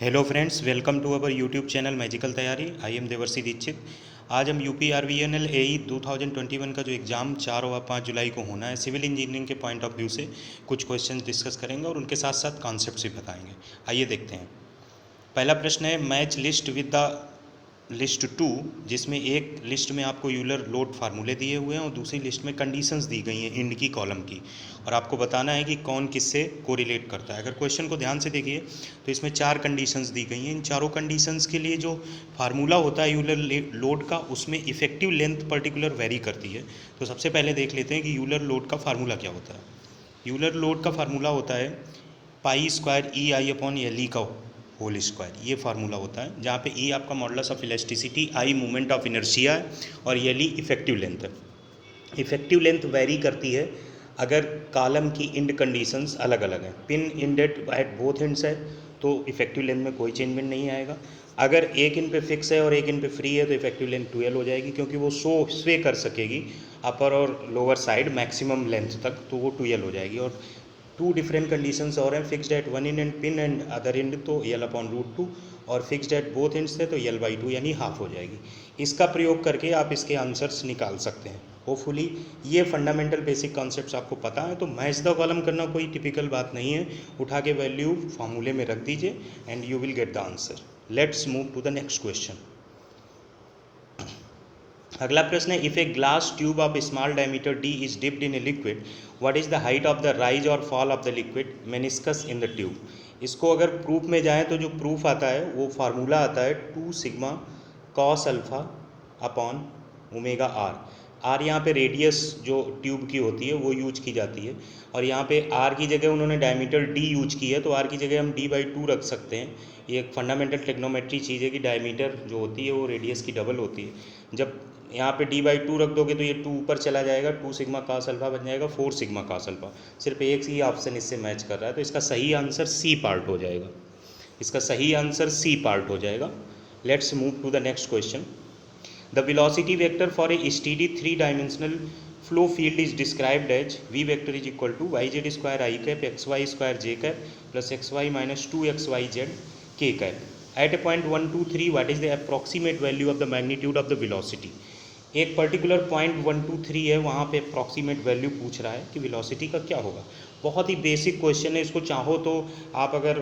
Hello friends, welcome to our YouTube channel magical Taiyari. I am Devarshi Dikshit. आज हम UP RVNL एई 2021 का जो एग्ज़ाम 4 और 5 जुलाई को होना है, सिविल इंजीनियरिंग के पॉइंट ऑफ व्यू से कुछ क्वेश्चंस डिस्कस करेंगे और उनके साथ साथ कॉन्सेप्ट्स भी बताएंगे। आइए देखते हैं। पहला प्रश्न है, match list with the list 2, जिसमें एक लिस्ट में आपको यूलर लोड फार्मूले दिए हुए हैं और दूसरी लिस्ट में कंडीशंस दी गई हैं इंड की कॉलम की, और आपको बताना है कि कौन किससे कोरिलेट करता है। अगर क्वेश्चन को ध्यान से देखिए तो इसमें 4 कंडीशंस दी गई हैं। इन चारों कंडीशंस के लिए जो फार्मूला होता है यूलर लोड का, उसमें इफेक्टिव लेंथ पर्टिकुलर वेरी करती है। तो सबसे पहले देख लेते हैं कि यूलर लोड का फार्मूला क्या होता है। यूलर लोड का फार्मूला होता है पाई स्क्वायर ई आई अपॉन एल ई का होल स्क्वायर। ये फार्मूला होता है, जहाँ पे ई आपका modulus of elasticity, I moment of inertia है और एल ई इफेक्टिव लेंथ है। इफेक्टिव लेंथ वेरी करती है अगर कॉलम की इंड कंडीशंस अलग अलग हैं। Pin ended at both ends है तो इफेक्टिव लेंथ में कोई चेंजमेंट नहीं आएगा। अगर एक इन पे फिक्स है और एक इन पे फ्री है तो इफेक्टिव लेंथ 12 हो जाएगी, क्योंकि वो स्वे कर सकेगी अपर और लोअर साइड मैक्सिमम लेंथ तक, तो वो 12 हो जाएगी। और 2 डिफरेंट कंडीशंस और हैं, fixed at one in and pin and other and तो एल अपॉन रूट 2, और फिक्स्ड एट बोथ एंड्स है तो एल बाई 2 यानी हाफ हो जाएगी। इसका प्रयोग करके आप इसके आंसर्स निकाल सकते हैं। होपफुली ये फंडामेंटल बेसिक कॉन्सेप्ट्स आपको पता है। तो मैच द कॉलम करना कोई टिपिकल बात नहीं है, उठा के वैल्यू फार्मूले में रख दीजिए and you will get the answer. Let's move to the next question. अगला प्रश्न है, if a glass tube of small diameter d is dipped in a liquid, what is the height of the rise और fall of the liquid meniscus in the tube. इसको अगर proof में जाएँ तो जो प्रूफ आता है वो फार्मूला आता है 2 sigma cos alpha upon omega r. R यहाँ पे रेडियस जो ट्यूब की होती है वो यूज की जाती है, और यहाँ पे आर की जगह उन्होंने डायमीटर डी यूज की है, तो आर की जगह हम डी बाई 2 रख सकते हैं। ये एक फंडामेंटल टेक्नोमेट्री चीज़ है कि डायमीटर जो होती है वो रेडियस की डबल होती है। जब यहाँ पे डी बाई 2 रख दोगे तो ये 2 ऊपर चला जाएगा, 2 सिग्मा कास अल्फा बन जाएगा 4 सिग्मा कास अल्फा। सिर्फ एक ही ऑप्शन इससे मैच कर रहा है, तो इसका सही आंसर सी पार्ट हो जाएगा। इसका सही आंसर सी पार्ट हो जाएगा। Let's move to the next question. The velocity vector for a steady 3-dimensional flow field is described as v vector is equal to yz square I cap xy square j cap plus xy minus 2xyz k cap. At a point 1, 2, 3, what is the approximate value of the magnitude of the velocity? एक particular point 1, 2, 3 है, वहाँ पे approximate value पूछ रहा है कि velocity का क्या होगा। बहुत ही बेसिक क्वेश्चन है। इसको चाहो तो आप अगर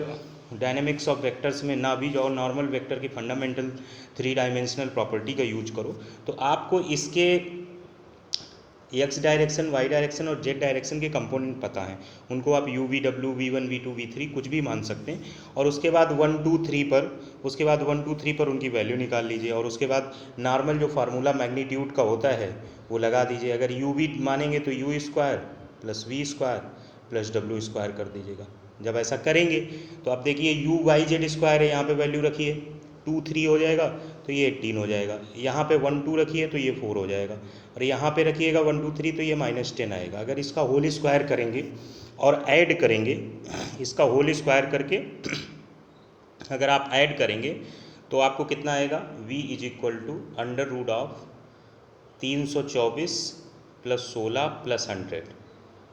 डायनेमिक्स ऑफ वेक्टर्स में ना भी जाओ, नॉर्मल वेक्टर की फंडामेंटल 3 डायमेंशनल प्रॉपर्टी का यूज करो, तो आपको इसके एक्स डायरेक्शन, वाई डायरेक्शन और जेड डायरेक्शन के कंपोनेंट पता हैं। उनको आप यू वी डब्ल्यू v one v two v three कुछ भी मान सकते हैं, और उसके बाद 1, 2, 3 पर उनकी वैल्यू निकाल लीजिए, और उसके बाद नॉर्मल जो फार्मूला मैग्नीट्यूड का होता है वो लगा दीजिए। अगर यू वी मानेंगे तो u square plus v square plus डब्ल्यू स्क्वायर कर दीजिएगा। जब ऐसा करेंगे तो आप देखिए यू वाई जेड स्क्वायर है, यहाँ पे वैल्यू रखिए 2, 3 हो जाएगा तो ये 18 हो जाएगा। यहाँ पे 1, 2 रखिए तो ये 4 हो जाएगा, और यहाँ पे रखिएगा 1, 2, 3 तो ये -10 आएगा। अगर इसका होल स्क्वायर करेंगे और ऐड करेंगे, इसका होल स्क्वायर करके अगर आप ऐड करेंगे तो आपको कितना आएगा, v is equal to under root of 324 plus 16 plus 100,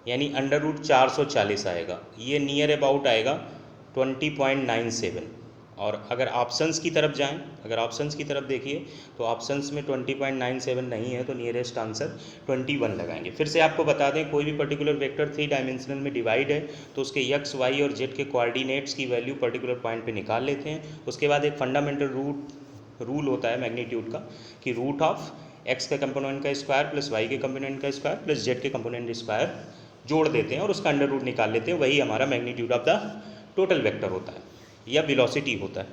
यानी अंडर रूट 440 आएगा। ये नियर अबाउट आएगा 20.97। और अगर ऑप्शंस की तरफ जाएं, अगर ऑप्शंस की तरफ देखिए तो ऑप्शंस में 20.97 नहीं है, तो नियरेस्ट आंसर 21 लगाएंगे। फिर से आपको बता दें, कोई भी पर्टिकुलर वेक्टर 3 डायमेंशनल में डिवाइड है तो उसके एक्स, वाई और जेड के कोऑर्डिनेट्स की वैल्यू पर्टिकुलर पॉइंट पे निकाल लेते हैं। उसके बाद एक फंडामेंटल रूल होता है मैग्नीट्यूड का कि रूट ऑफ एक्स के कंपोनेंट का स्क्वायर प्लस वाई के कंपोनेंट का स्क्वायर प्लस जेड के कंपोनेंट स्क्वायर जोड़ देते हैं और उसका अंडर रूट निकाल लेते हैं। वही हमारा magnitude of the total vector होता है या वेलोसिटी होता है।